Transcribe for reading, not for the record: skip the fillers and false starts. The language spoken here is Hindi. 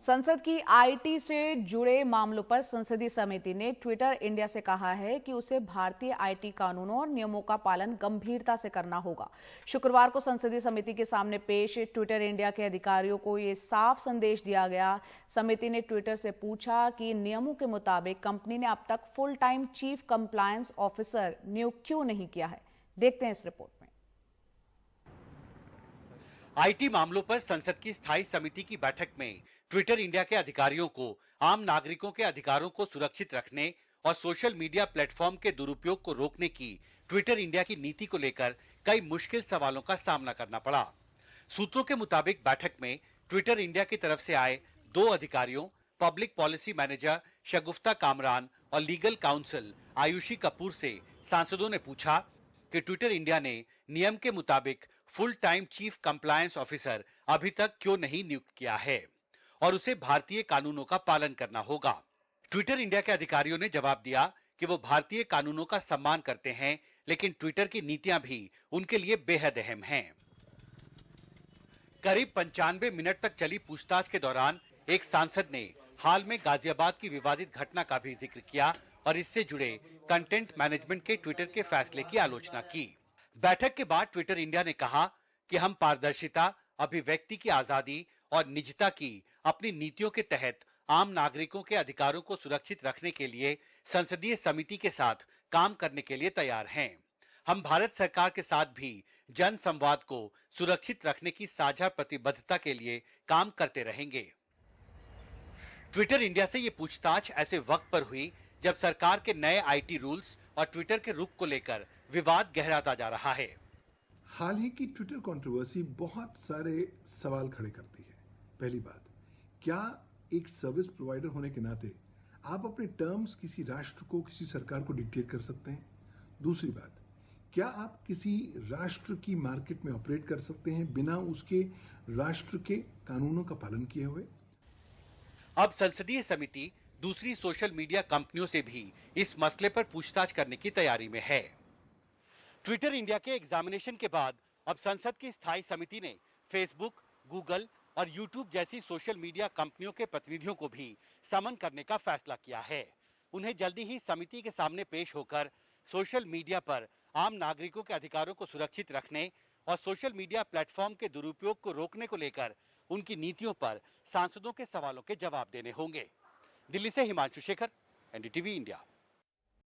संसद की आईटी से जुड़े मामलों पर संसदीय समिति ने ट्विटर इंडिया से कहा है कि उसे भारतीय आईटी कानूनों और नियमों का पालन गंभीरता से करना होगा। शुक्रवार को संसदीय समिति के सामने पेश ट्विटर इंडिया के अधिकारियों को ये साफ संदेश दिया गया। समिति ने ट्विटर से पूछा कि नियमों के मुताबिक कंपनी ने अब तक full time chief compliance officer नियुक्त क्यों नहीं किया है। देखते हैं इस रिपोर्ट में। आईटी मामलों पर संसद की स्थायी समिति की बैठक में ट्विटर इंडिया के अधिकारियों को आम नागरिकों के अधिकारों को सुरक्षित रखने और सोशल मीडिया प्लेटफॉर्म के दुरुपयोग को रोकने की ट्विटर इंडिया की नीति को लेकर कई मुश्किल सवालों का सामना करना पड़ा। सूत्रों के मुताबिक बैठक में ट्विटर इंडिया की तरफ से आए 2 अधिकारियों, पब्लिक पॉलिसी मैनेजर शगुफ्ता कामरान और लीगल काउंसिल आयुषी कपूर से सांसदों ने पूछा कि ट्विटर इंडिया ने नियम के मुताबिक full time chief compliance officer अभी तक क्यों नहीं नियुक्त किया है और उसे भारतीय कानूनों का पालन करना होगा। ट्विटर इंडिया के अधिकारियों ने जवाब दिया कि वो भारतीय कानूनों का सम्मान करते हैं, लेकिन ट्विटर की नीतियां भी उनके लिए बेहद अहम हैं। करीब 95 मिनट तक चली पूछताछ के दौरान एक सांसद ने हाल में गाजियाबाद की विवादित घटना का भी जिक्र किया और इससे जुड़े कंटेंट मैनेजमेंट के ट्विटर के फैसले की आलोचना की। बैठक के बाद ट्विटर इंडिया ने कहा कि हम पारदर्शिता, अभिव्यक्ति की आजादी और निजता की अपनी नीतियों के तहत आम नागरिकों के अधिकारों को सुरक्षित रखने के लिए संसदीय समिति के साथ काम करने के लिए तैयार हैं। हम भारत सरकार के साथ भी जन संवाद को सुरक्षित रखने की साझा प्रतिबद्धता के लिए काम करते रहेंगे। ट्विटर इंडिया से ये पूछताछ ऐसे वक्त पर हुई जब सरकार के नए आईटी रूल्स और ट्विटर के रुख को लेकर विवाद गहराता जा रहा है। हाल ही की ट्विटर कंट्रोवर्सी बहुत सारे सवाल खड़े करती है। पहली बात, क्या एक सर्विस प्रोवाइडर होने के नाते आप अपने टर्म्स किसी राष्ट्र को, किसी सरकार को डिक्टेट कर सकते हैं? दूसरी बात, क्या आप किसी राष्ट्र की मार्केट में ऑपरेट कर सकते हैं बिना उसके राष्ट्र के कानूनों का पालन किए हुए? अब संसदीय समिति दूसरी सोशल मीडिया कंपनियों से भी इस मसले पर पूछताछ करने की तैयारी में है। ट्विटर इंडिया के एग्जामिनेशन के बाद अब संसद की स्थायी समिति ने फेसबुक, गूगल और यूट्यूब जैसी सोशल मीडिया कंपनियों के प्रतिनिधियों को भी समन करने का फैसला किया है। उन्हें जल्दी ही समिति के सामने पेश होकर सोशल मीडिया पर आम नागरिकों के अधिकारों को सुरक्षित रखने और सोशल मीडिया प्लेटफॉर्म के दुरुपयोग को रोकने को लेकर उनकी नीतियों पर सांसदों के सवालों के जवाब देने होंगे। दिल्ली से हिमांशु शेखर, एनडीटीवी इंडिया।